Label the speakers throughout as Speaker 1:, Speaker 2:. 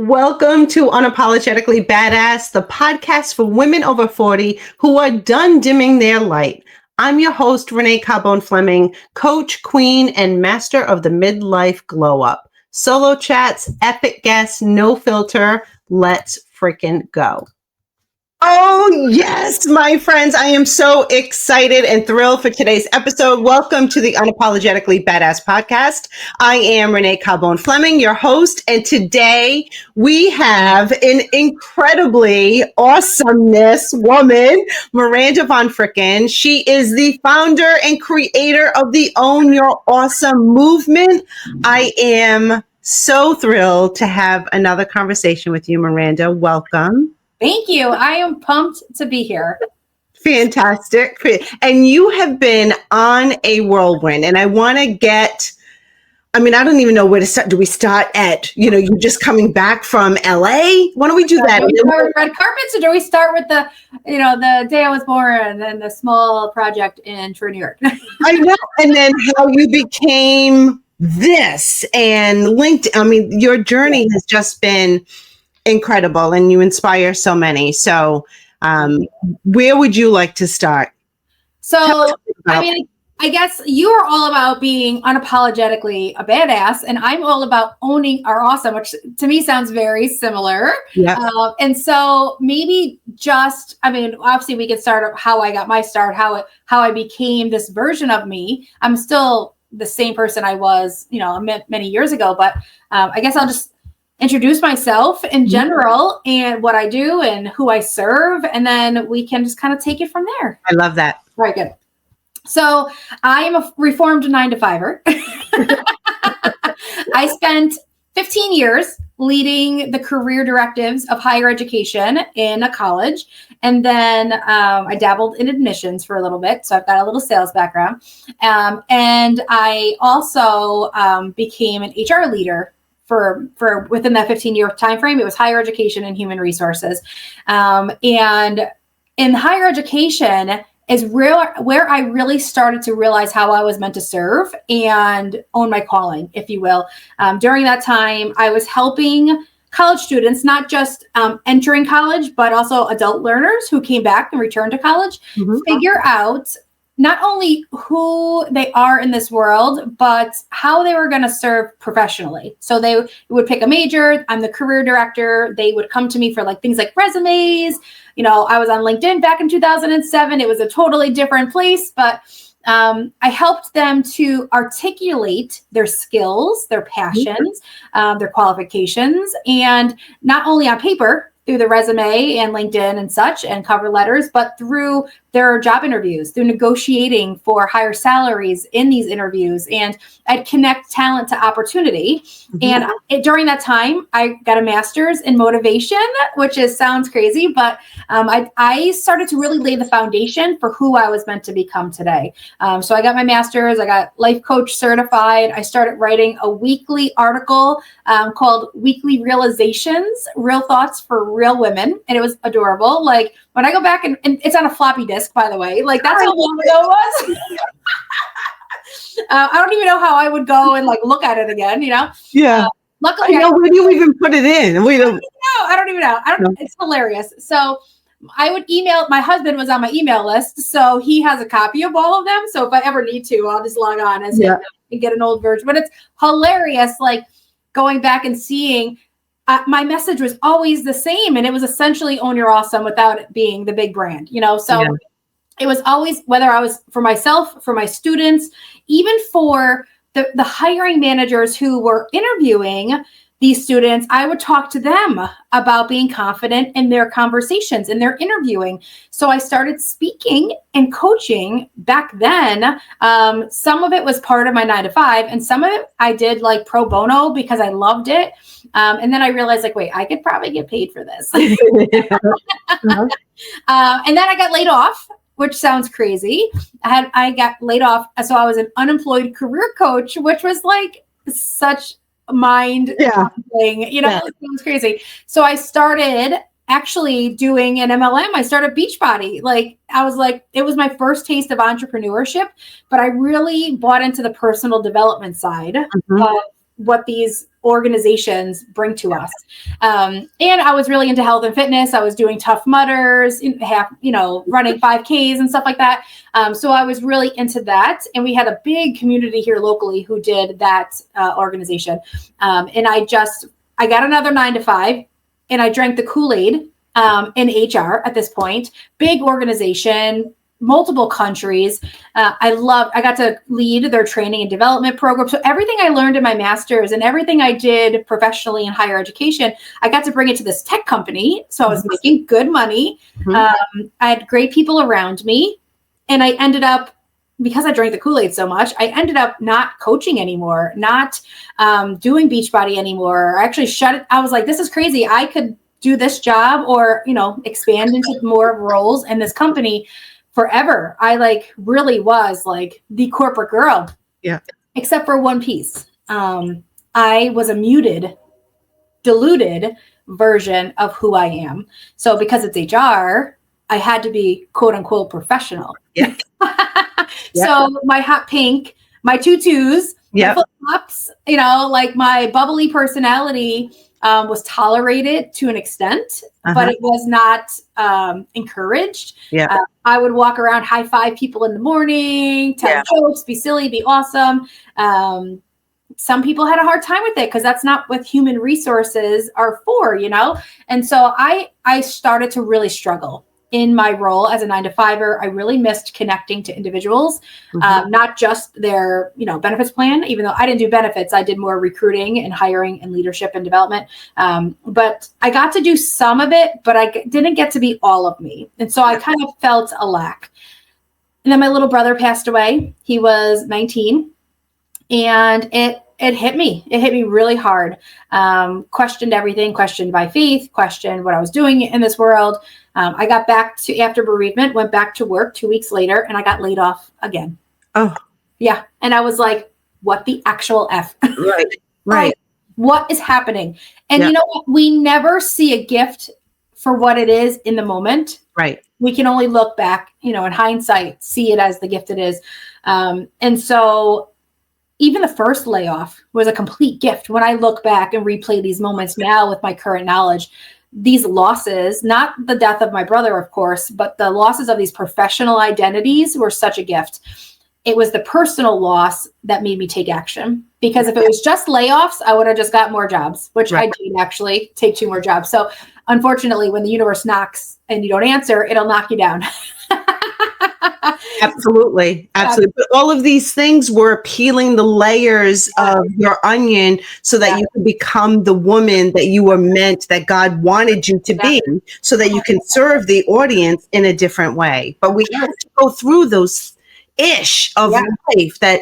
Speaker 1: Welcome to Unapologetically Badass, the podcast for women over 40 who are done dimming their light. I'm your host, Renee Carbone Fleming, coach, queen, and master of the midlife glow up. Solo chats, epic guests, no filter. Let's freaking go. Oh, yes, my friends. I am so excited and thrilled for today's episode. Welcome to the Unapologetically Badass podcast. I am Renee Carbone Fleming, your host, and today we have an incredibly awesomeness woman, Miranda von Fricken. She is the founder and creator of the Own Your Awesome movement. I am so thrilled to have another conversation with you, Miranda. Welcome.
Speaker 2: Thank you. I am pumped to be here.
Speaker 1: Fantastic. And you have been on a whirlwind, and I want to I don't even know where to start. Do we start at, you just coming back from LA? Why don't we do that?
Speaker 2: Do we start with red carpets, or do we start with the day I was born and the small project in True New York?
Speaker 1: I know. And then how you became this and LinkedIn. Your journey has just been incredible, and you inspire so many. So where would you like to start?
Speaker 2: So, I guess you are all about being unapologetically a badass, and I'm all about owning our awesome, which to me sounds very similar.
Speaker 1: Yeah.
Speaker 2: And so maybe obviously we could start how I got my start, how I became this version of me. I'm still the same person I was, many years ago, but I guess I'll just introduce myself in general and what I do and who I serve. And then we can just kind of take it from there.
Speaker 1: I love that.
Speaker 2: Very good. So I am a reformed 9-to-5er. I spent 15 years leading the career directives of higher education in a college. And then I dabbled in admissions for a little bit. So I've got a little sales background. And I also became an HR leader for within that 15-year time frame. It was higher education and human resources. And in higher education is where I really started to realize how I was meant to serve and own my calling, if you will. During that time, I was helping college students, not just entering college, but also adult learners who came back and returned to college, figure out not only who they are in this world, but how they were going to serve professionally. So they would pick a major. I'm the career director. They would come to me for things like resumes. I was on LinkedIn back in 2007. It was a totally different place, but I helped them to articulate their skills, their passions, their qualifications, and not only on paper, through the resume and LinkedIn and such and cover letters, but through their job interviews, through negotiating for higher salaries in these interviews. And I'd connect talent to opportunity. And during that time, I got a master's in motivation, which sounds crazy, but I started to really lay the foundation for who I was meant to become today. So I got my master's, I got life coach certified. I started writing a weekly article called Weekly Realizations, Real Thoughts for Real Women. And it was adorable. When I go back and it's on a floppy disk, by the way, that's how long ago it was. I don't even know how I would go and look at it again, Yeah. Luckily,
Speaker 1: where do you even put it in?
Speaker 2: I don't even know. It's hilarious. So I would email, my husband was on my email list, so he has a copy of all of them. So if I ever need to, I'll just log on and get an old version. But it's hilarious, going back and seeing my message was always the same. And it was essentially own your awesome without it being the big brand, So it was always, whether I was for myself, for my students, even for the hiring managers who were interviewing these students, I would talk to them about being confident in their conversations, in their interviewing. So I started speaking and coaching back then. Some of it was part of my 9-to-5, and some of it I did pro bono because I loved it. And then I realized wait, I could probably get paid for this. And then I got laid off, which sounds crazy. I got laid off. So I was an unemployed career coach, which was such mind thing, it was crazy. So I started actually doing an MLM. I started Beachbody. It was my first taste of entrepreneurship, but I really bought into the personal development side of what these organizations bring to us. And I was really into health and fitness. I was doing Tough Mudders, running 5Ks and stuff like that. So I was really into that. And we had a big community here locally who did that organization. And I got another 9-to-5 and I drank the Kool-Aid in HR at this point. Big organization, multiple countries. I got to lead their training and development program. So everything I learned in my master's and everything I did professionally in higher education, I got to bring it to this tech company. So I was making good money. I had great people around me. And I ended up, because I drank the Kool-Aid so much, I ended up not coaching anymore, not doing Beachbody anymore. I actually shut it. I was like, this is crazy. I could do this job or, expand into more roles in this company forever. I really was the corporate girl.
Speaker 1: Yeah.
Speaker 2: Except for one piece. I was a muted, diluted version of who I am. So because it's HR, I had to be quote unquote professional.
Speaker 1: Yeah.
Speaker 2: So my hot pink, my tutus, my flip-flops, my bubbly personality was tolerated to an extent, but it was not encouraged.
Speaker 1: Yeah.
Speaker 2: I would walk around, high five people in the morning, tell jokes, be silly, be awesome. Some people had a hard time with it because that's not what human resources are for, And so I started to really struggle in my role as a 9-to-5er. I really missed connecting to individuals, not just their, benefits plan, even though I didn't do benefits. I did more recruiting and hiring and leadership and development. But I got to do some of it, but I didn't get to be all of me. And so I kind of felt a lack. And then my little brother passed away. He was 19 and it hit me. It hit me really hard. Questioned everything, questioned my faith, questioned what I was doing in this world. I got back to, after bereavement, went back to work 2 weeks later, and I got laid off again.
Speaker 1: Oh.
Speaker 2: Yeah. And I was like, what the actual F?
Speaker 1: Right.
Speaker 2: What is happening? And you know what? We never see a gift for what it is in the moment.
Speaker 1: Right.
Speaker 2: We can only look back, in hindsight, see it as the gift it is. And so even the first layoff was a complete gift. When I look back and replay these moments now with my current knowledge, these losses, not the death of my brother, of course, but the losses of these professional identities were such a gift. It was the personal loss that made me take action. Because if it was just layoffs, I would have just got more jobs, which I did actually take 2 more jobs. So unfortunately, when the universe knocks and you don't answer, it'll knock you down.
Speaker 1: Absolutely. But all of these things were peeling the layers of your onion so that you could become the woman that you were meant, that God wanted you to be, so that you can serve the audience in a different way. But we have to go through those ish of life that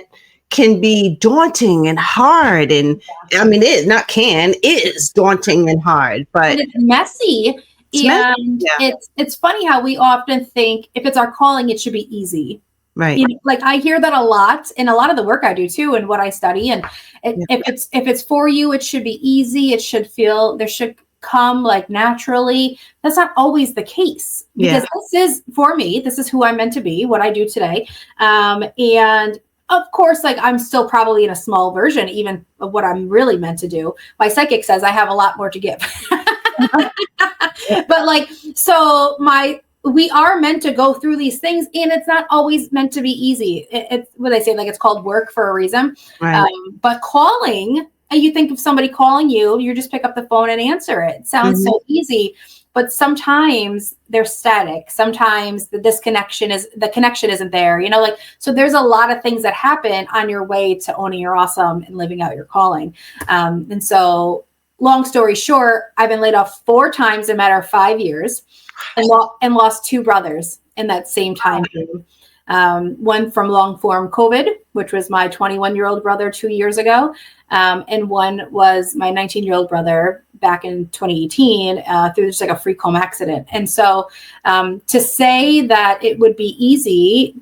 Speaker 1: can be daunting and hard. And is daunting and hard, but
Speaker 2: and it's messy. It's funny how we often think if it's our calling, it should be easy.
Speaker 1: Right.
Speaker 2: I hear that a lot in a lot of the work I do too, and what I study. And if it's for you, it should be easy. It should there should come naturally. That's not always the case, because this is for me. This is who I'm meant to be, what I do today. And of course, I'm still probably in a small version, even of what I'm really meant to do. My psychic says I have a lot more to give. But we are meant to go through these things, and it's not always meant to be easy. It's what they say, it's called work for a reason.
Speaker 1: Right.
Speaker 2: But calling, you think of somebody calling you, you just pick up the phone and answer it. It sounds so easy, but sometimes they're static. Sometimes the connection isn't there. So there's a lot of things that happen on your way to owning your awesome and living out your calling. And so, long story short, I've been laid off 4 times in a matter of 5 years, and lost 2 brothers in that same time frame. One from long form COVID, which was my 21-year-old brother 2 years ago. And one was my 19-year-old brother back in 2018 through just a freak home accident. And so to say that it would be easy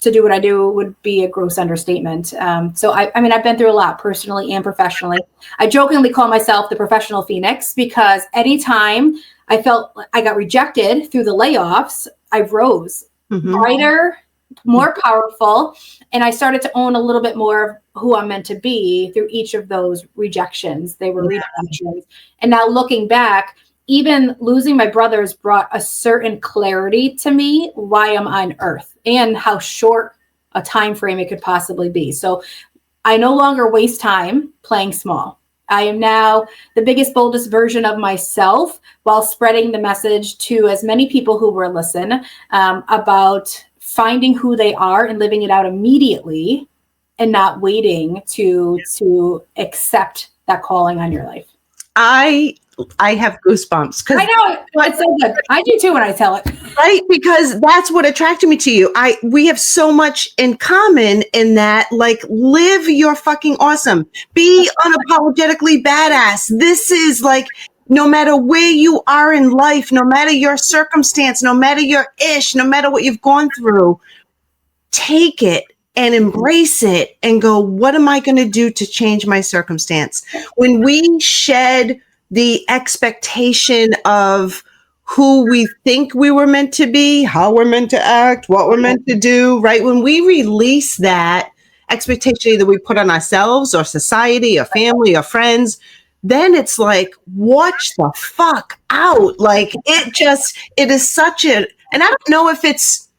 Speaker 2: to do what I do would be a gross understatement. So I've been through a lot personally and professionally. I jokingly call myself the professional phoenix, because anytime I felt I got rejected through the layoffs, I rose brighter, more powerful. And I started to own a little bit more of who I'm meant to be through each of those rejections. They were rejections. And now looking back, even losing my brothers brought a certain clarity to me why I'm on earth and how short a time frame it could possibly be. So I no longer waste time playing small. I am now the biggest, boldest version of myself while spreading the message to as many people who will listen about finding who they are and living it out immediately and not waiting to accept that calling on your life.
Speaker 1: I have goosebumps because
Speaker 2: I know it's so good. I do too when I tell it.
Speaker 1: Right, because that's what attracted me to you. We have so much in common in that, like, live your fucking awesome. Be unapologetically badass. This is like, no matter where you are in life, no matter your circumstance, no matter your ish, no matter what you've gone through, take it and embrace it and go, what am I going to do to change my circumstance? When we shed the expectation of who we think we were meant to be, how we're meant to act, what we're meant to do, right? When we release that expectation, either we put on ourselves or society or family or friends, then it's like, watch the fuck out. Like it is such a, and I don't know if it's,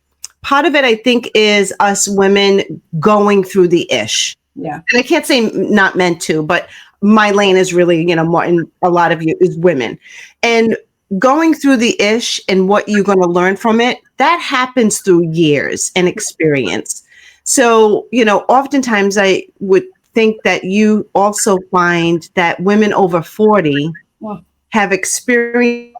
Speaker 1: part of it, I think, is us women going through the ish.
Speaker 2: Yeah.
Speaker 1: And I can't say not meant to, but my lane is really, more, and a lot of you is women. And going through the ish and what you're going to learn from it, that happens through years and experience. So, oftentimes I would think that you also find that women over 40 have experienced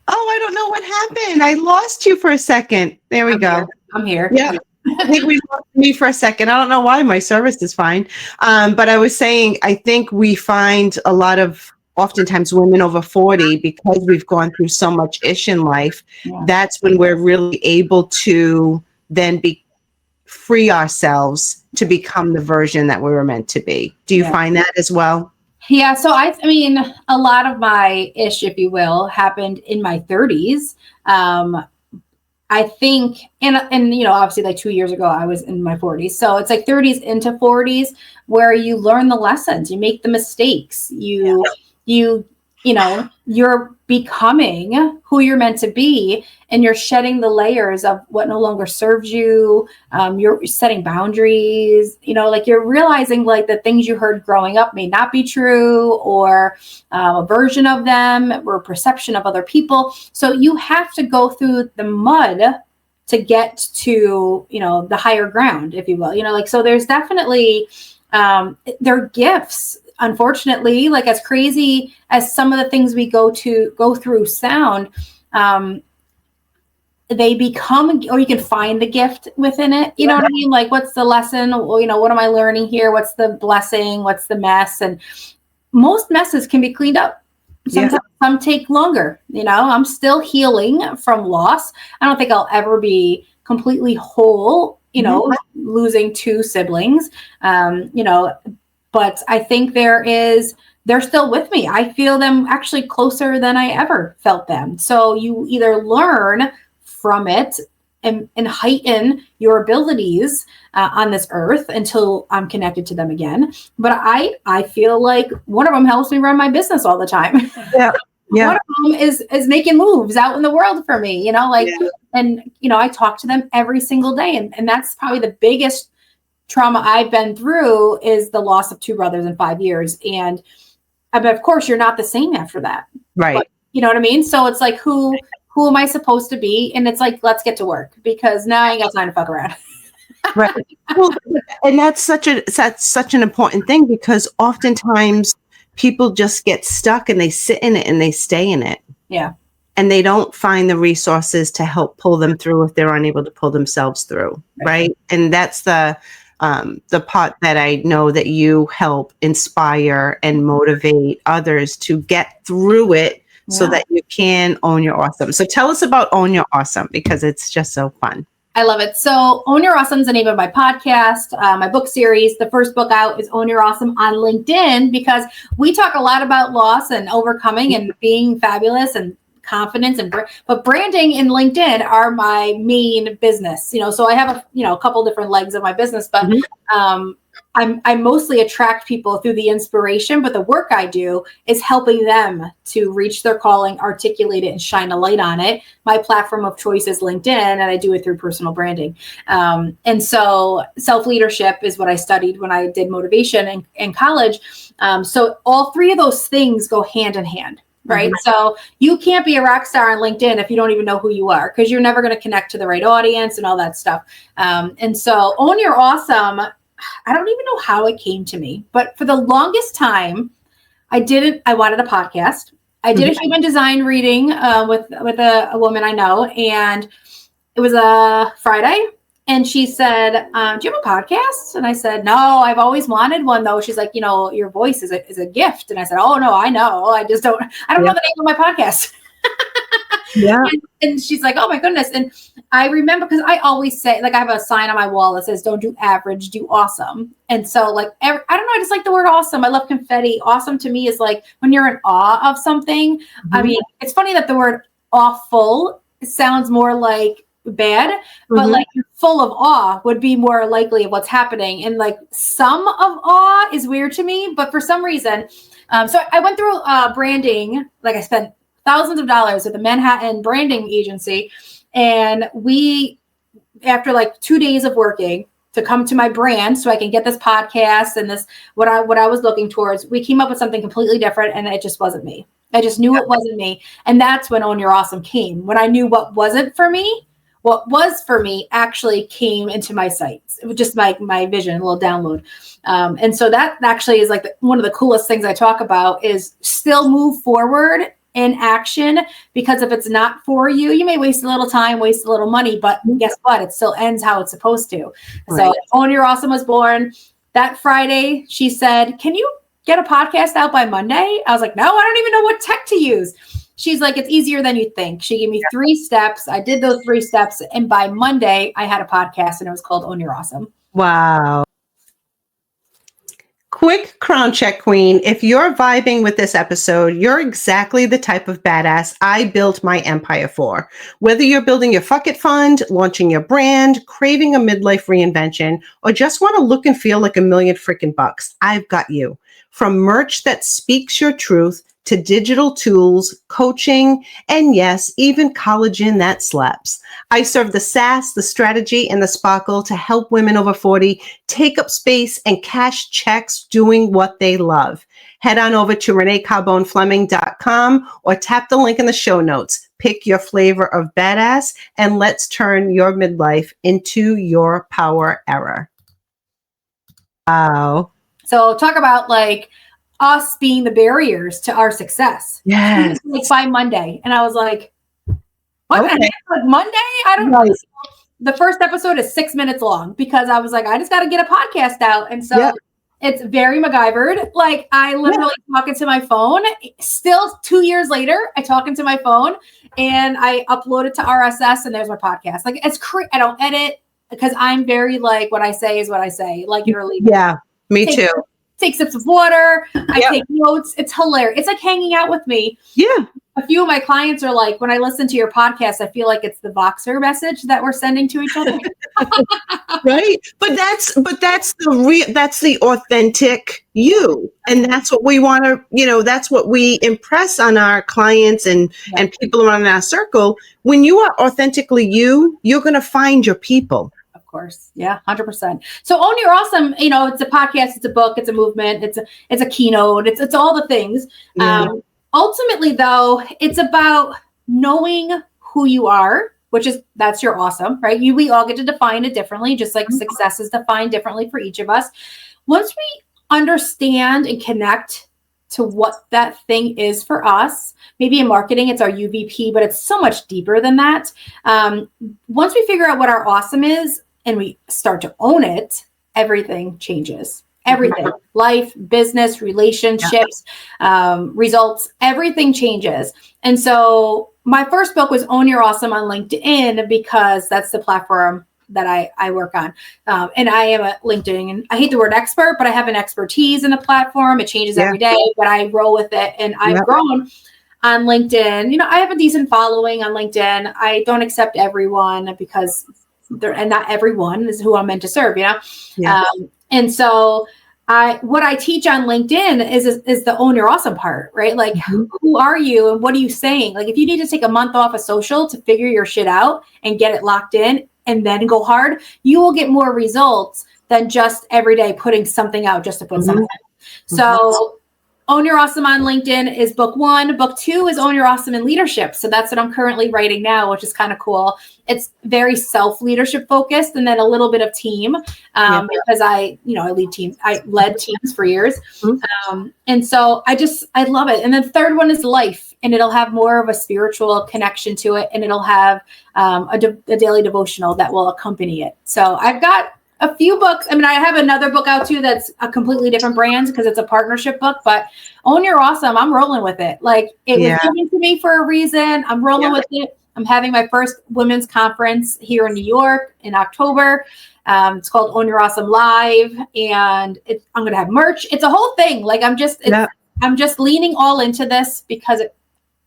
Speaker 1: I don't know what happened. I lost you for a second. There we go.
Speaker 2: I'm here.
Speaker 1: Yeah. I think we lost me for a second. I don't know why. My service is fine. But I was saying, I think we find a lot of, oftentimes, women over 40, because we've gone through so much ish in life, that's when we're really able to then free ourselves to become the version that we were meant to be. Do you find that as well?
Speaker 2: Yeah. So I mean, a lot of my ish, if you will, happened in my 30s. I think, and obviously like 2 years ago, I was in my 40s. So it's like 30s into 40s where you learn the lessons, you make the mistakes, you're becoming who you're meant to be, and you're shedding the layers of what no longer serves you. You're setting boundaries, like you're realizing like the things you heard growing up may not be true, or a version of them, or a perception of other people. So you have to go through the mud to get to, the higher ground, if you will, so there's definitely, they're gifts. Unfortunately, like as crazy as some of the things we go through sound, they become, or you can find the gift within it. You know what I mean? Like, what's the lesson? What am I learning here? What's the blessing? What's the mess? And most messes can be cleaned up. Sometimes some take longer. I'm still healing from loss. I don't think I'll ever be completely whole, losing 2 siblings, but I think they're still with me. I feel them actually closer than I ever felt them. So you either learn from it and heighten your abilities on this earth until I'm connected to them again. But I feel like one of them helps me run my business all the time.
Speaker 1: Yeah. Yeah.
Speaker 2: One of them is making moves out in the world for me, and, I talk to them every single day. And that's probably the biggest trauma I've been through, is the loss of 2 brothers in 5 years. And of course you're not the same after that.
Speaker 1: Right.
Speaker 2: But, you know what I mean? So it's like, who am I supposed to be? And it's like, let's get to work, because now I ain't got time to fuck around.
Speaker 1: Right. Well, and that's such an important thing, because oftentimes people just get stuck and they sit in it and they stay in it.
Speaker 2: Yeah.
Speaker 1: And they don't find the resources to help pull them through if they're unable to pull themselves through. Right. And that's the part that I know that you help inspire and motivate others to get through it, so that you can own your awesome. So tell us about Own Your Awesome, because it's just so fun.
Speaker 2: I love it. So Own Your Awesome is the name of my podcast, my book series. The first book out is Own Your Awesome on LinkedIn, because we talk a lot about loss and overcoming and being fabulous and confidence, but branding and LinkedIn are my main business. So I have a couple different legs of my business, but I mostly attract people through the inspiration, but the work I do is helping them to reach their calling, articulate it, and shine a light on it. My platform of choice is LinkedIn, and I do it through personal branding. And so self-leadership is what I studied when I did motivation in college. So all three of those things go hand in hand. Right. So you can't be a rock star on LinkedIn if you don't even know who you are, because you're never going to connect to the right audience and all that stuff. And so Own Your Awesome, I don't even know how it came to me, but for the longest time, I wanted a podcast. I did a human design reading with a woman I know, and it was a Friday. And she said, do you have a podcast? And I said, no, I've always wanted one though. She's like, your voice is a gift. And I said, oh no, I know. I don't know the name of my podcast.
Speaker 1: Yeah.
Speaker 2: And she's like, oh my goodness. And I remember, because I always say, like, I have a sign on my wall that says, don't do average, do awesome. And so I don't know, I just like the word awesome. I love confetti. Awesome to me is like when you're in awe of something. I mean, it's funny that the word awful sounds more like bad, but like full of awe would be more likely of what's happening. And like some of awe is weird to me, but for some reason, so I went through branding. Like, I spent thousands of dollars with a Manhattan branding agency, and after like 2 days of working to come to my brand so I can get this podcast and this what I was looking towards, we came up with something completely different, and it just wasn't me. I just knew it wasn't me. And that's when Own Your Awesome came. When I knew what wasn't for me, what was for me actually came into my sights. It was just my vision, a little download. And so that actually is like one of the coolest things I talk about, is still move forward in action, because if it's not for you, you may waste a little time, waste a little money, but guess what? It still ends how it's supposed to. Right. So Own Your Awesome was born. That Friday, she said, can you get a podcast out by Monday? I was like, no, I don't even know what tech to use. She's like, it's easier than you think. She gave me 3 steps. I did those 3 steps. And by Monday, I had a podcast, and it was called Own Your Awesome.
Speaker 1: Wow. Quick crown check, Queen. If you're vibing with this episode, you're exactly the type of badass I built my empire for. Whether you're building your fuck it fund, launching your brand, craving a midlife reinvention, or just want to look and feel like $1 million freaking bucks, I've got you. From merch that speaks your truth to digital tools, coaching, and yes, even collagen that slaps. I serve the sass, the strategy, and the sparkle to help women over 40 take up space and cash checks doing what they love. Head on over to ReneeCarboneFleming.com or tap the link in the show notes. Pick your flavor of badass, and let's turn your midlife into your power era. Wow.
Speaker 2: So talk about like us being the barriers to our success.
Speaker 1: Yes.
Speaker 2: Like by Monday. And I was like, what?
Speaker 1: Okay.
Speaker 2: Like Monday? I don't know. The first episode is 6 minutes long, because I was like, I just got to get a podcast out. And so it's very MacGyvered. Like, I literally talk into my phone. Still 2 years later, I talk into my phone and I upload it to RSS, and there's my podcast. Like, it's I don't edit, because I'm very like, what I say is what I say. Like, it or leave it.
Speaker 1: Yeah, me too.
Speaker 2: Take sips of water. I take notes. It's hilarious. It's like hanging out with me. Yeah. A few of my clients are like, when I listen to your podcast, I feel like it's the Voxer message that we're sending to each other.
Speaker 1: Right. But that's the authentic you. And that's what we want to, that's what we impress on our clients and people around our circle. When you are authentically you, you're going to find your people.
Speaker 2: Course. Yeah, 100%. So Own Your Awesome, it's a podcast, it's a book, it's a movement, it's a keynote, it's all the things. Ultimately though, it's about knowing who you are, that's your awesome, right? We all get to define it differently, just like success is defined differently for each of us. Once we understand and connect to what that thing is for us, maybe in marketing, it's our UVP, but it's so much deeper than that. Once we figure out what our awesome is, and we start to own it, everything changes. everything, life, business, relationships, results, everything changes. And so my first book was Own Your Awesome on LinkedIn because that's the platform that I work on. And I am a LinkedIn, and I hate the word expert, but I have an expertise in the platform. It changes every day, but I roll with it. And I've grown on LinkedIn. You know, I have a decent following on LinkedIn. I don't accept everyone because and not everyone is who I'm meant to serve, you know? And so what I teach on LinkedIn is the own your awesome part, right? Like, who are you and what are you saying? Like, if you need to take a month off of social to figure your shit out and get it locked in and then go hard, you will get more results than just every day putting something out just to put something out. So Own Your Awesome on LinkedIn is book 1. Book 2 is Own Your Awesome in Leadership. So that's what I'm currently writing now, which is kind of cool. It's very self-leadership focused and then a little bit of team because I lead teams. I led teams for years. And so I love it. And then the third one is life, and it'll have more of a spiritual connection to it. And it'll have a daily devotional that will accompany it. So I've got a few books. I mean, I have another book out too that's a completely different brand because it's a partnership book, but Own Your Awesome, I'm rolling with it. Like, it was given to me for a reason. I'm rolling with it. I'm having my first women's conference here in New York in October. It's called Own Your Awesome Live, and I'm going to have merch. It's a whole thing. Like, I'm just leaning all into this because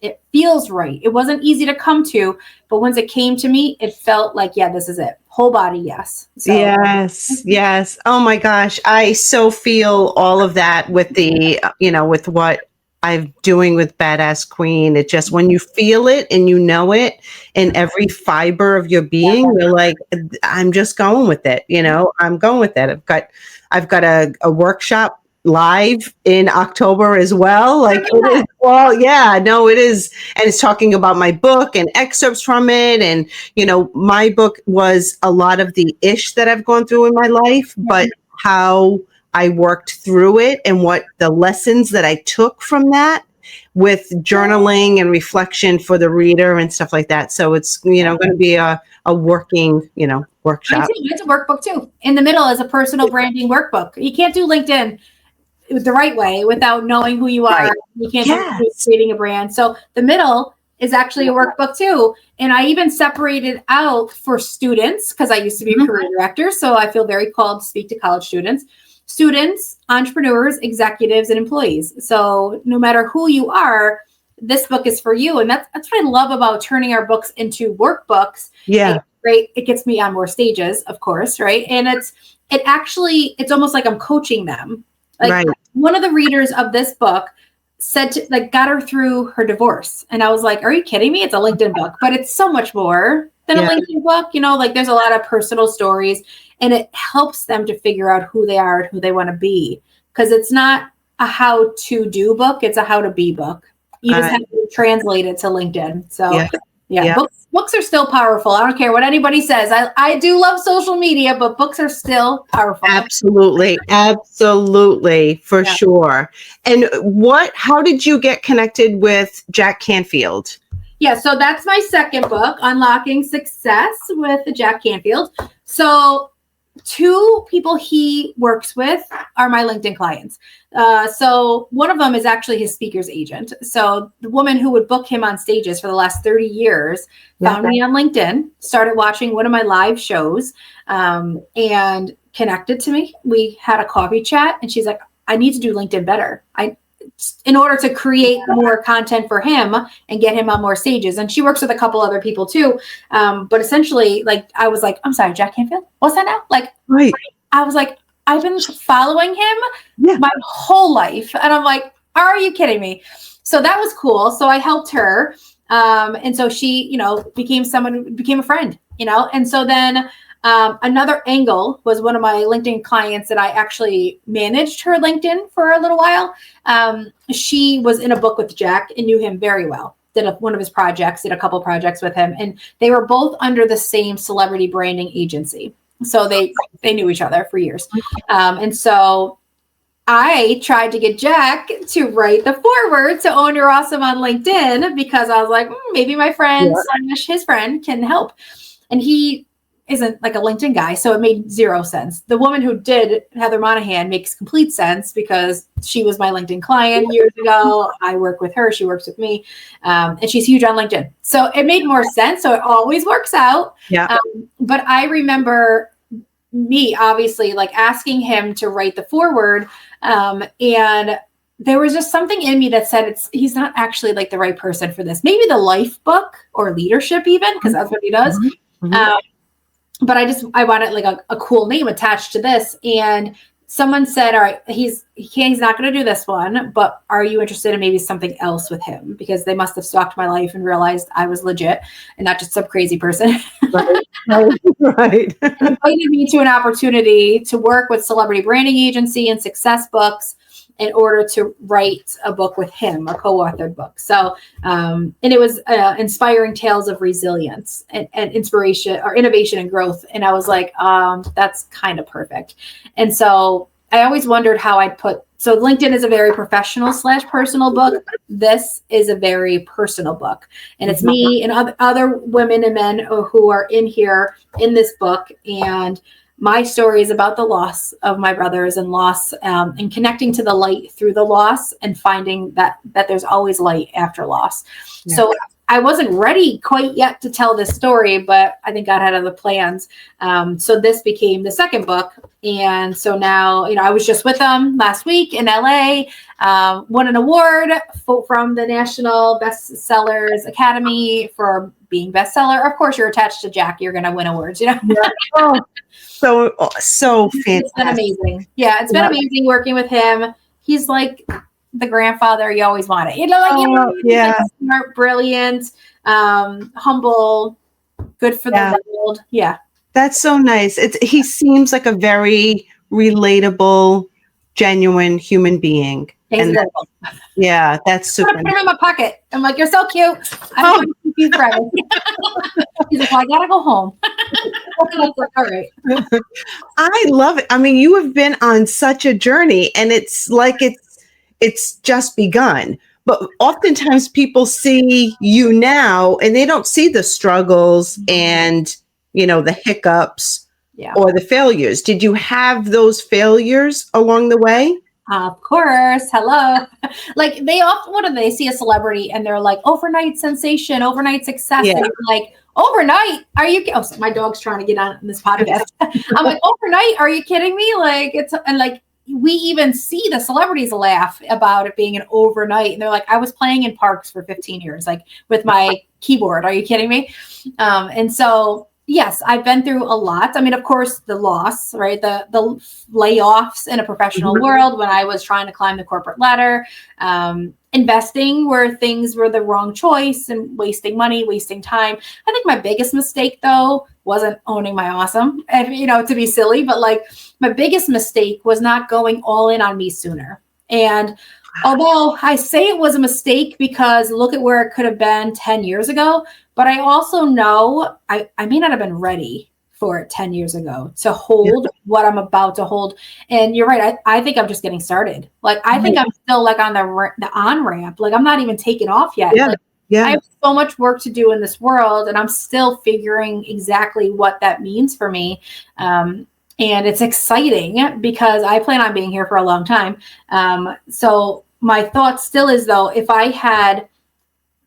Speaker 2: it feels right. It wasn't easy to come to, but once it came to me, it felt like, this is it. Whole body, yes. So.
Speaker 1: Yes. Oh my gosh. I so feel all of that with with what I'm doing with Badass Queen. It just, when you feel it and you know it in every fiber of your being, you're like, I'm just going with it. I'm going with it. I've got a workshop live in October as well. Like, it is, it is. And it's talking about my book and excerpts from it. And, my book was a lot of the ish that I've gone through in my life, but how I worked through it and what the lessons that I took from that with journaling and reflection for the reader and stuff like that. So it's, going to be a working, workshop.
Speaker 2: It's a workbook too. In the middle is a personal branding workbook. You can't do LinkedIn the right way without knowing who you are. Right. You can't do creating a brand. So the middle is actually a workbook too. And I even separated out for students because I used to be a career director. So I feel very called to speak to college students, entrepreneurs, executives, and employees. So no matter who you are, this book is for you. And that's what I love about turning our books into workbooks. Yeah. Right. It gets me on more stages, of course. Right. And it's almost like I'm coaching them. Like, one of the readers of this book said got her through her divorce. And I was like, are you kidding me? It's a LinkedIn book, but it's so much more than a LinkedIn book. There's a lot of personal stories, and it helps them to figure out who they are and who they want to be. Because it's not a how to do book. It's a how to be book. You just have to translate it to LinkedIn. So books are still powerful. I don't care what anybody says. I do love social media, but books are still powerful.
Speaker 1: Absolutely. For sure. And how did you get connected with Jack Canfield?
Speaker 2: Yeah. So that's my second book, Unlocking Success with Jack Canfield. So 2 people he works with are my LinkedIn clients. So one of them is actually his speaker's agent. So the woman who would book him on stages for the last 30 years found me on LinkedIn, started watching one of my live shows, and connected to me. We had a coffee chat, and she's like, I need to do LinkedIn better. In order to create more content for him and get him on more stages. And she works with a couple other people too. But essentially, I was like, I'm sorry, Jack Canfield? What's that now? I was like, I've been following him my whole life. And I'm like, are you kidding me? So that was cool. So I helped her. And so she, became a friend, and so then another angle was one of my LinkedIn clients that I actually managed her LinkedIn for a little while. She was in a book with Jack and knew him very well. Did one of his projects, did a couple projects with him, and they were both under the same celebrity branding agency. So they knew each other for years. And so I tried to get Jack to write the foreword to Own Your Awesome on LinkedIn because I was like, maybe my friend / his friend can help. And he isn't like a LinkedIn guy, so it made zero sense. The woman who did, Heather Monahan, makes complete sense because she was my LinkedIn client years ago. I work with her. She works with me. And she's huge on LinkedIn. So it made more sense. So it always works out.
Speaker 1: Yeah.
Speaker 2: But I remember me obviously like asking him to write the foreword. And there was just something in me that said he's not actually like the right person for this. Maybe the life book or leadership even, because that's what he does. But I wanted like a cool name attached to this. And someone said, all right, he's not going to do this one, but are you interested in maybe something else with him? Because they must have stalked my life and realized I was legit and not just some crazy person.
Speaker 1: Right.
Speaker 2: Invited me to an opportunity to work with Celebrity Branding Agency and Success Books in order to write a book with him, a co-authored book. So, and it was inspiring tales of resilience and inspiration or innovation and growth. And I was like, that's kind of perfect. And so I always wondered how I'd so LinkedIn is a very professional / personal book. This is a very personal book. And it's me and other women and men who are in here in this book. And my story is about the loss of my brothers and loss and connecting to the light through the loss and finding that there's always light after loss. Yeah. So I wasn't ready quite yet to tell this story, but I think God had other plans. So this became the second book. And so now, I was just with them last week in LA, won an award from the National Bestsellers Academy for being bestseller. Of course, you're attached to Jack. You're going to win awards, Yeah.
Speaker 1: Oh, so fantastic.
Speaker 2: It's been amazing. Yeah, it's been amazing working with him. He's like the grandfather you always wanted. Like smart, brilliant, humble, good for the world. Yeah.
Speaker 1: That's so nice. He seems like a very relatable, genuine human being. That's super.
Speaker 2: I put him in my pocket. I'm like, you're so cute. I don't want to keep you forever. He's like, well, I gotta go home. All right.
Speaker 1: I love it. I mean, you have been on such a journey, and it's like it's just begun. But oftentimes people see you now, and they don't see the struggles and the hiccups or the failures. Did you have those failures along the way?
Speaker 2: Of course. Hello. Like they often, what do they see a celebrity and they're like overnight sensation, overnight success. Yeah. And you're like, overnight? Are you? Oh, so my dog's trying to get on this podcast. I'm like, overnight? Are you kidding me? Like we even see the celebrities laugh about it being an overnight. And they're like, I was playing in parks for 15 years, like with my keyboard. Are you kidding me? And so yes, I've been through a lot. I mean, of course, the loss, right? The layoffs in a professional world when I was trying to climb the corporate ladder, investing where things were the wrong choice and wasting money, wasting time. I think my biggest mistake, though, wasn't owning my awesome, to be silly, but like my biggest mistake was not going all in on me sooner. And although I say it was a mistake because look at where it could have been 10 years ago, but I also know I may not have been ready for it 10 years ago to hold what I'm about to hold. And you're right. I think I'm just getting started. Like, I think I'm still like on the on-ramp. Like I'm not even taking off yet.
Speaker 1: Yeah.
Speaker 2: I have so much work to do in this world and I'm still figuring exactly what that means for me. And it's exciting because I plan on being here for a long time. So my thought still is though, if I had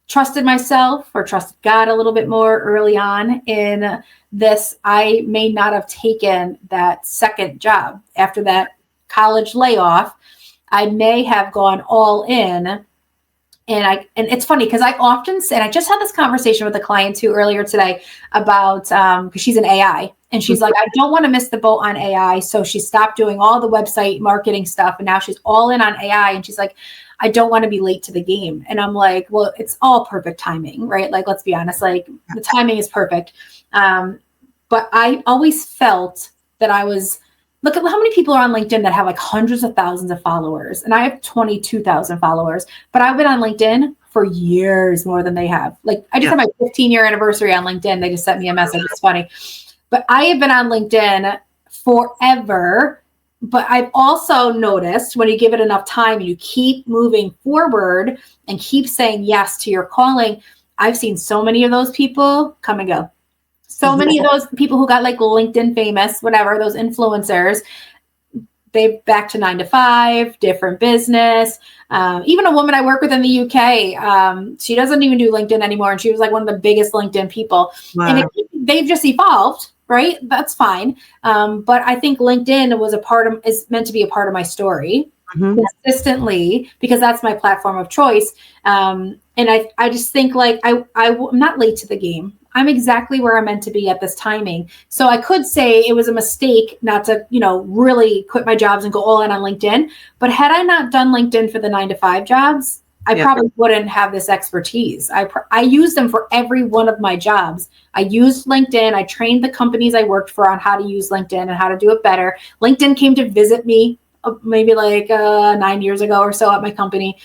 Speaker 2: trusted myself or trusted God a little bit more early on in this, I may not have taken that second job after that college layoff. I may have gone all in. And it's funny because I often say, and I just had this conversation with a client too earlier today about, because she's an AI and she's like, I don't want to miss the boat on AI. So she stopped doing all the website marketing stuff. And now she's all in on AI. And she's like, I don't want to be late to the game. And I'm like, well, it's all perfect timing, right? Like, let's be honest, like the timing is perfect. But I always felt that I was, look at how many people are on LinkedIn that have like hundreds of thousands of followers. And I have 22,000 followers, but I've been on LinkedIn for years more than they have. Like I just had my 15-year anniversary on LinkedIn. They just sent me a message. It's funny. But I have been on LinkedIn forever. But I've also noticed when you give it enough time, you keep moving forward and keep saying yes to your calling. I've seen so many of those people come and go. So many of those people who got like LinkedIn famous, whatever, those influencers, they back to 9 to 5, different business. Even a woman I work with in the UK, she doesn't even do LinkedIn anymore. And she was like one of the biggest LinkedIn people. Wow. And they've just evolved, right? That's fine. But I think LinkedIn is meant to be a part of my story consistently, because that's my platform of choice. And I just think like I'm not late to the game. I'm exactly where I'm meant to be at this timing. So I could say it was a mistake not to, really quit my jobs and go all in on LinkedIn. But had I not done LinkedIn for the 9 to 5 jobs, I probably wouldn't have this expertise. I use them for every one of my jobs. I used LinkedIn. I trained the companies I worked for on how to use LinkedIn and how to do it better. LinkedIn came to visit me maybe like 9 years ago or so at my company.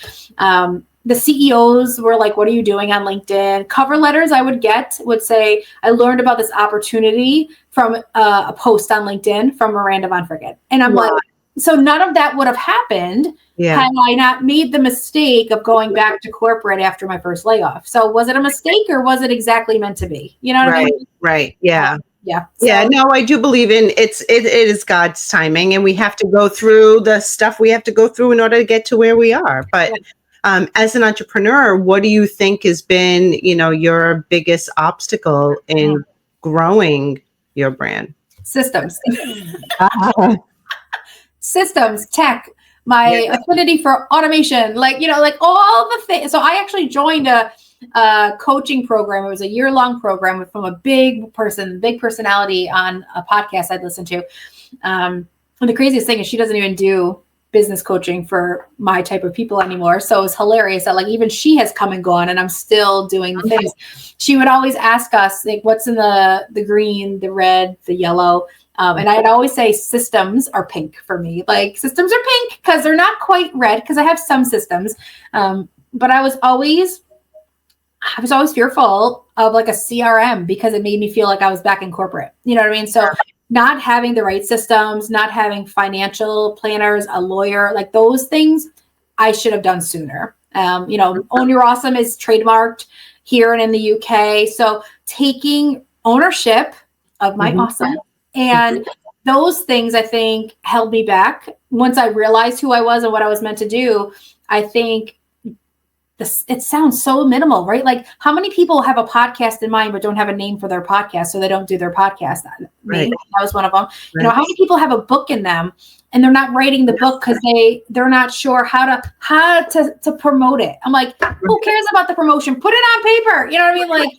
Speaker 2: The CEOs were like, what are you doing on LinkedIn? Cover letters I would say, I learned about this opportunity from a post on LinkedIn from Miranda von Frigget. And I'm like, so none of that would have happened had I not made the mistake of going back to corporate after my first layoff. So was it a mistake or was it exactly meant to be? You know what I mean?
Speaker 1: Right. Yeah.
Speaker 2: So,
Speaker 1: no, I do believe it is God's timing, and we have to go through the stuff we have to go through in order to get to where we are. But as an entrepreneur, what do you think has been, your biggest obstacle in growing your brand?
Speaker 2: Systems. Systems, tech, my affinity for automation, like all the things. So I actually joined a coaching program. It was a year-long program from a big personality on a podcast I'd listened to. And the craziest thing is she doesn't even do business coaching for my type of people anymore. So it's hilarious that like even she has come and gone and I'm still doing the things. She would always ask us like, what's in the green, the red, the yellow. And I'd always say systems are pink for me. Like systems are pink because they're not quite red because I have some systems. But I was always fearful of like a CRM because it made me feel like I was back in corporate. You know what I mean? So not having the right systems, not having financial planners, a lawyer, like those things I should have done sooner. Own Your Awesome is trademarked here and in the UK. So taking ownership of my awesome and those things I think held me back. Once I realized who I was and what I was meant to do, I think it sounds so minimal, right? Like how many people have a podcast in mind, but don't have a name for their podcast. So they don't do their podcast. Maybe that was one of them. Right. How many people have a book in them and they're not writing the book because they're not sure how to promote it. I'm like, who cares about the promotion? Put it on paper. You know what I mean? Like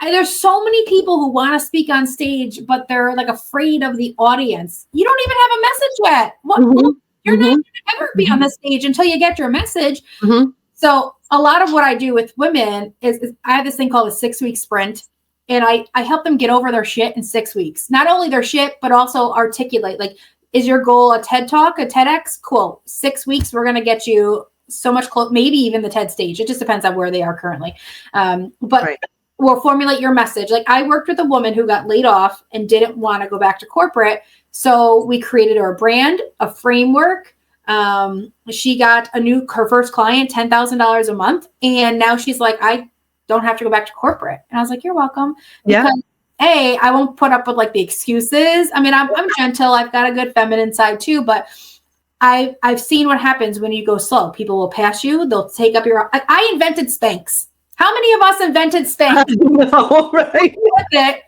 Speaker 2: there's so many people who want to speak on stage, but they're like afraid of the audience. You don't even have a message yet. You're not going to ever be on the stage until you get your message. So a lot of what I do with women is I have this thing called a 6-week sprint, and I help them get over their shit in 6 weeks. Not only their shit, but also articulate. Like, is your goal a TED Talk, a TEDx? Cool. 6 weeks, we're going to get you so much close, maybe even the TED stage. It just depends on where they are currently. But we'll formulate your message. Like I worked with a woman who got laid off and didn't want to go back to corporate. So we created her a brand, a framework. She got her first client, $10,000 a month. And now she's like, I don't have to go back to corporate. And I was like, you're welcome. Because I won't put up with like the excuses. I mean, I'm gentle. I've got a good feminine side too, but I've seen what happens when you go slow. People will pass you. They'll take up I invented Spanx. How many of us invented Spanx?
Speaker 1: No, right.
Speaker 2: With it.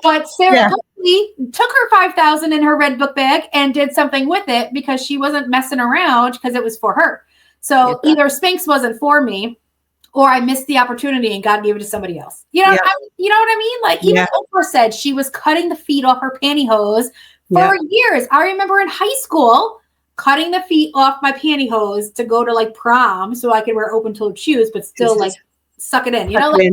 Speaker 2: But Sarah took her $5,000 in her red book bag and did something with it because she wasn't messing around because it was for her. So either Spanx wasn't for me or I missed the opportunity and God gave it to somebody else. You know what I mean? Like even Oprah said she was cutting the feet off her pantyhose for years. I remember in high school cutting the feet off my pantyhose to go to like prom so I could wear open-toed shoes, but still like suck it in. You know, like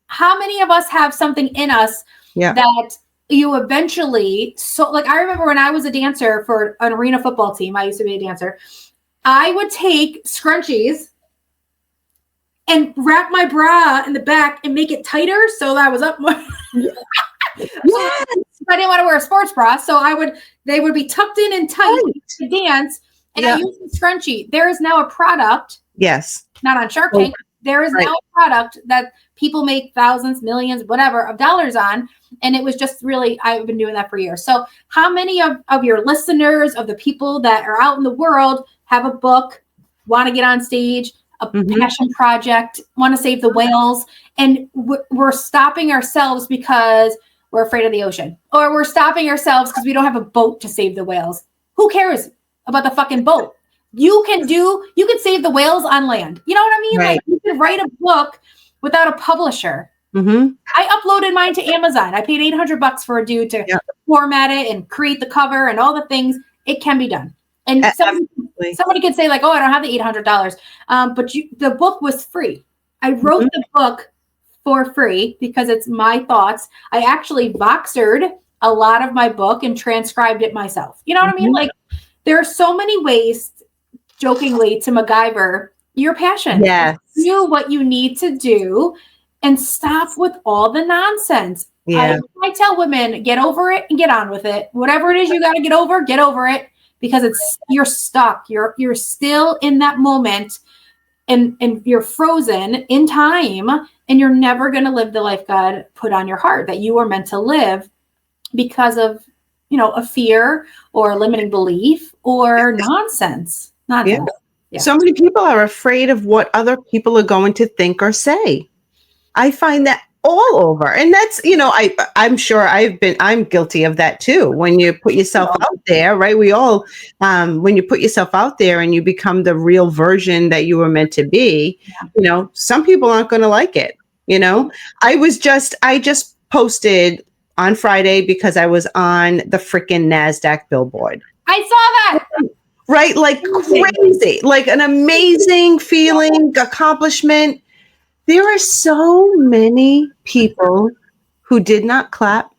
Speaker 2: how many of us have something in us that you eventually, so like I remember when I was a dancer for an arena football team, I used to be a dancer, I would take scrunchies and wrap my bra in the back and make it tighter so that I was up more. I didn't want to wear a sports bra, so they would be tucked in and tight to dance, and I used the scrunchie. There is now a product, not on Shark Tank, There is now a product that people make thousands, millions, whatever of dollars on. And it was just really, I've been doing that for years. So how many of your listeners, of the people that are out in the world, have a book, want to get on stage, a passion project, want to save the whales, and we're stopping ourselves because we're afraid of the ocean, or we're stopping ourselves because we don't have a boat to save the whales? Who cares about the fucking boat? You can save the whales on land. You know what I mean?
Speaker 1: Right.
Speaker 2: Like, you can write a book without a publisher. I uploaded mine to Amazon. I paid $800 for a dude to format it and create the cover and all the things. It can be done. And somebody could say, like, oh, I don't have the $800. But the book was free. I wrote the book for free because it's my thoughts. I actually Voxered a lot of my book and transcribed it myself. You know what I mean? Like, there are so many ways, jokingly, to MacGyver your passion.
Speaker 1: Yes.
Speaker 2: Do what you need to do and stop with all the nonsense.
Speaker 1: Yeah.
Speaker 2: I tell women, get over it and get on with it. Whatever it is you got to get over it, because you're stuck. You're still in that moment, and you're frozen in time, and you're never going to live the life God put on your heart that you were meant to live because of, a fear or a limiting belief or nonsense. Yeah.
Speaker 1: So many people are afraid of what other people are going to think or say. I find that all over. And that's, I'm sure I'm guilty of that too. When you put yourself out there, right? We all, when you put yourself out there and you become the real version that you were meant to be, some people aren't going to like it. I just posted on Friday because I was on the freaking NASDAQ billboard.
Speaker 2: I saw that.
Speaker 1: Right? Like crazy, like an amazing feeling, accomplishment. There are so many people who did not clap,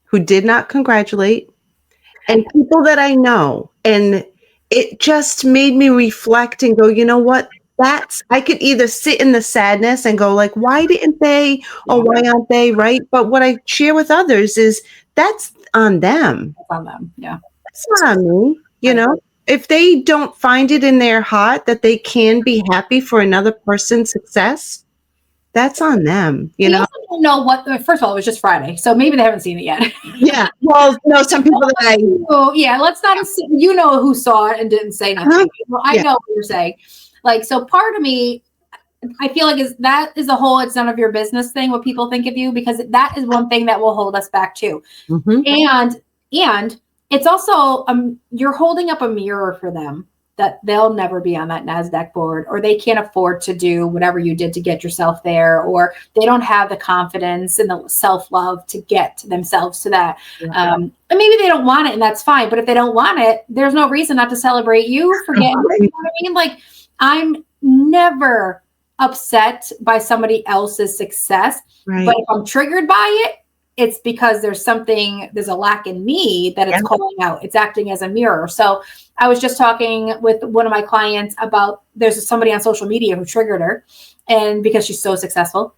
Speaker 1: who did not congratulate, and people that I know. And it just made me reflect and go, you know what? I could either sit in the sadness and go like, why didn't they, or why aren't they, right? But what I share with others is that's on them.
Speaker 2: That's on them. Yeah.
Speaker 1: It's not on me, If they don't find it in their heart that they can be happy for another person's success, that's on them,
Speaker 2: We also don't know first of all, it was just Friday, so maybe they haven't seen it yet.
Speaker 1: Yeah. Well, no, some people that
Speaker 2: let's not assume, who saw it and didn't say nothing. Well, I know what you're saying. Like, so part of me, I feel like that is the whole it's none of your business thing, what people think of you, because that is one thing that will hold us back too. And it's also, you're holding up a mirror for them that they'll never be on that NASDAQ board, or they can't afford to do whatever you did to get yourself there, or they don't have the confidence and the self-love to get themselves to that. And maybe they don't want it, and that's fine. But if they don't want it, there's no reason not to celebrate you for getting it. You know what I mean? Like, I'm never upset by somebody else's success, but if I'm triggered by it, it's because there's a lack in me that it's calling out. It's acting as a mirror. So I was just talking with one of my clients about, there's somebody on social media who triggered her, and because she's so successful,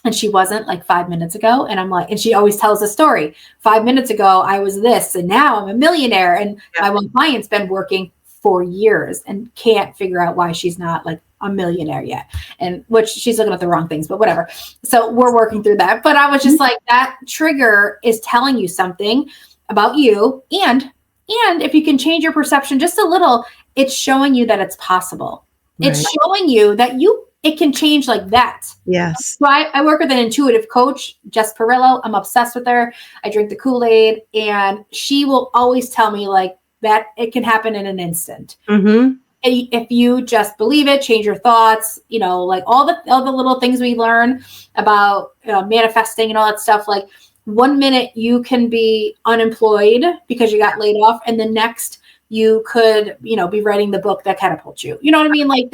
Speaker 2: and she wasn't like 5 minutes ago. And I'm like, and she always tells a story. 5 minutes ago, I was this, and now I'm a millionaire. And my one client's been working for years and can't figure out why she's not like a millionaire yet, and which she's looking at the wrong things, but whatever. So we're working through that. But I was just like, that trigger is telling you something about you. And if you can change your perception just a little, it's showing you that it's possible. It's showing you that it can change like that.
Speaker 1: Yes.
Speaker 2: So I work with an intuitive coach, Jess Perillo. I'm obsessed with her. I drink the Kool-Aid, and she will always tell me like that it can happen in an instant. If you just believe it, change your thoughts, like all the little things we learn about manifesting and all that stuff. Like, 1 minute you can be unemployed because you got laid off, and the next you could, be writing the book that catapults you. You know what I mean? Like,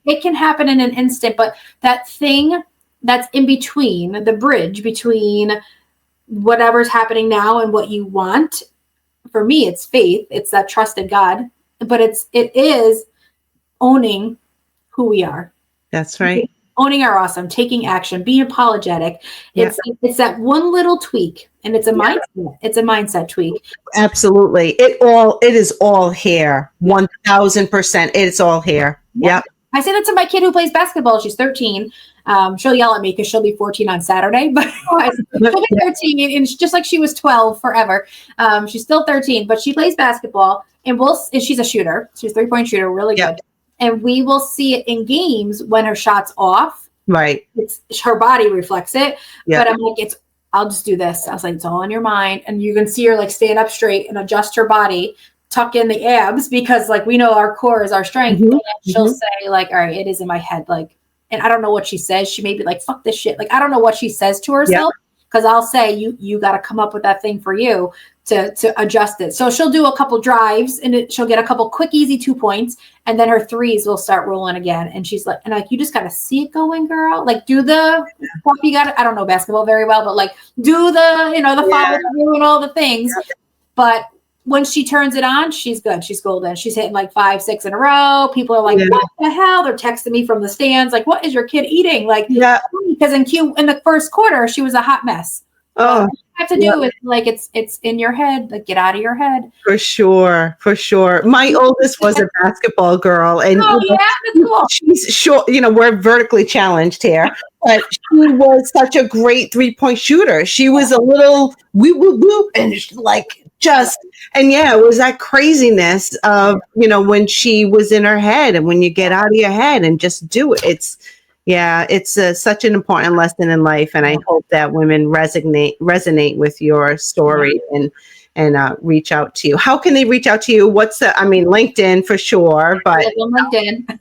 Speaker 2: it can happen in an instant, but that thing that's in between, the bridge between whatever's happening now and what you want, for me, it's faith. It's that trust in God. But it is owning who we are.
Speaker 1: That's right.
Speaker 2: Owning our awesome, taking action, being apologetic. It's that one little tweak, and it's a mindset. It's a mindset tweak.
Speaker 1: Absolutely. It is all here. 1000%. It's all here. Yep.
Speaker 2: I say that to my kid who plays basketball. She's 13. She'll yell at me because she'll be 14 on Saturday, but she'll be 13, and just like she was 12 forever. She's still 13, but she plays basketball, and she's a shooter. She's a 3-point shooter, really good. And we will see it in games when her shot's off.
Speaker 1: Right.
Speaker 2: It's her body reflects it. But I'm like, I'll just do this. I was like, it's all in your mind. And you can see her like stand up straight and adjust her body, tuck in the abs, because like we know our core is our strength. And she'll say like, all right, it is in my head. Like, and I don't know what she says. She may be like, fuck this shit. Like, I don't know what she says to herself, because I'll say, you got to come up with that thing for you to adjust it. So she'll do a couple drives, and she'll get a couple quick, easy 2 points. And then her threes will start rolling again. And she's like, you just got to see it going, girl. Like, do the, you got I don't know basketball very well, but like do the, the follow through and all the things. But when she turns it on, she's good. She's golden. She's hitting like 5, 6 in a row. People are like, what the hell? They're texting me from the stands. Like, what is your kid eating? Like, because in the first quarter, she was a hot mess. What you have to do is like, it's in your head. Like, get out of your head.
Speaker 1: For sure. My oldest was a basketball girl, and
Speaker 2: that's cool.
Speaker 1: She's short. We're vertically challenged here, but she was such a great 3-point shooter. She was a little whoop, and like just, and it was that craziness of when she was in her head, and when you get out of your head and just do it. It's such an important lesson in life, and I hope that women resonate with your story and reach out to you. How can they reach out to you? LinkedIn for sure, but
Speaker 2: LinkedIn.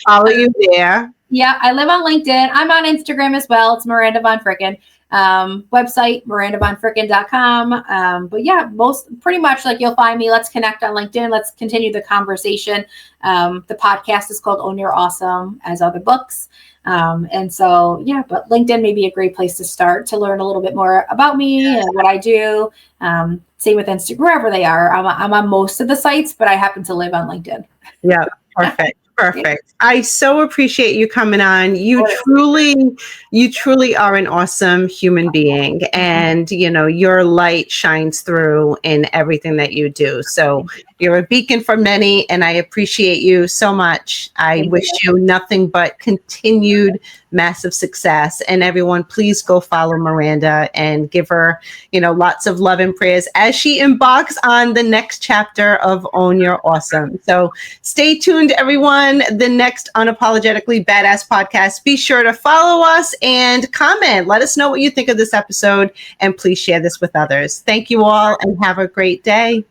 Speaker 1: Follow you there.
Speaker 2: Yeah, I live on LinkedIn. I'm on Instagram as well. It's Miranda Von Fricken. Website, mirandavonfricken.com. But pretty much like you'll find me. Let's connect on LinkedIn. Let's continue the conversation. The podcast is called Own Your Awesome, as are the books. But LinkedIn may be a great place to start to learn a little bit more about me and what I do. Same with Instagram, wherever they are. I'm on most of the sites, but I happen to live on LinkedIn.
Speaker 1: Yeah, perfect. I so appreciate you coming on. You truly are an awesome human being, and your light shines through in everything that you do. So you're a beacon for many, and I appreciate you so much. I wish you nothing but continued massive success. And everyone, please go follow Miranda and give her, lots of love and prayers as she embarks on the next chapter of Own Your Awesome. So stay tuned, everyone. The next Unapologetically Badass podcast. Be sure to follow us and comment. Let us know what you think of this episode, and please share this with others. Thank you all, and have a great day.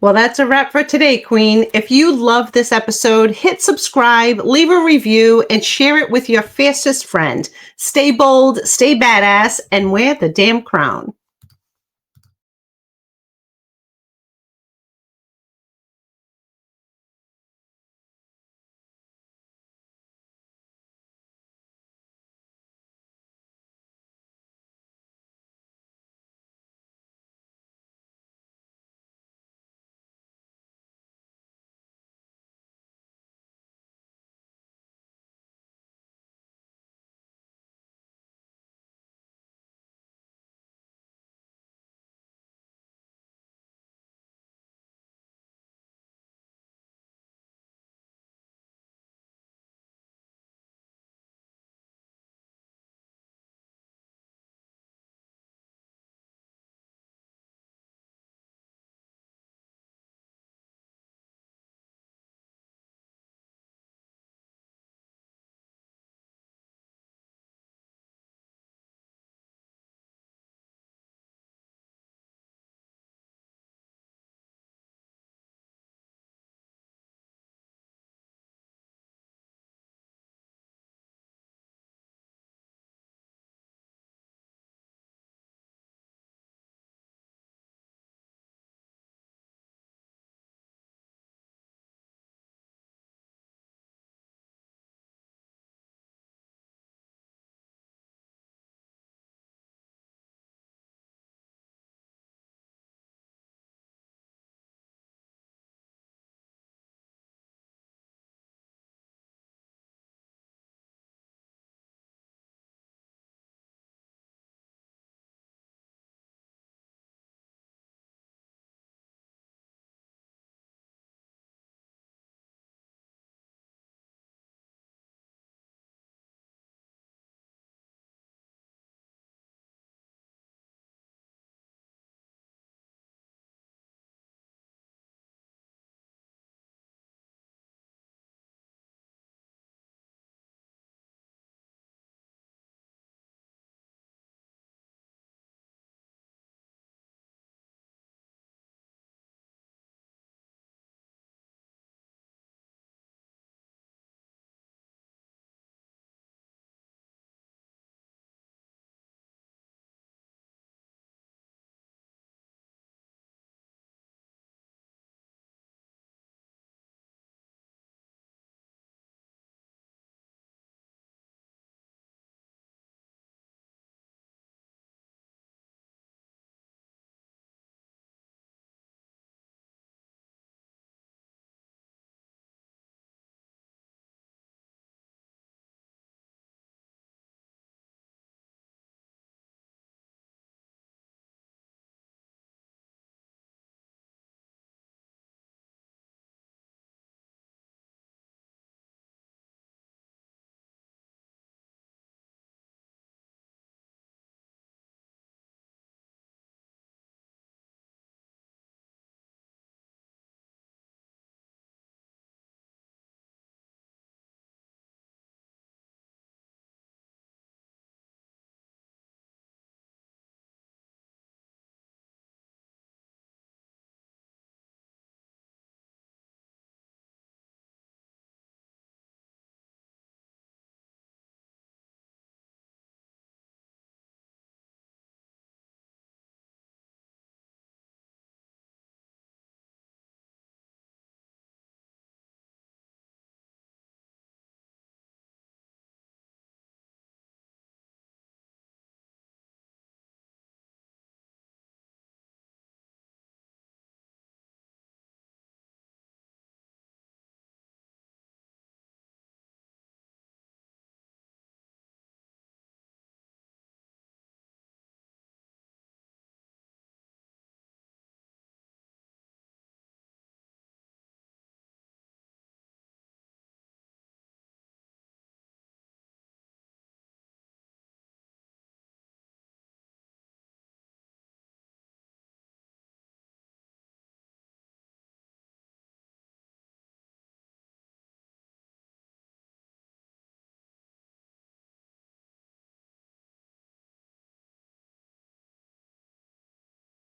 Speaker 1: Well, that's a wrap for today, Queen. If you love this episode, hit subscribe, leave a review, and share it with your fiercest friend. Stay bold, stay badass, and wear the damn crown.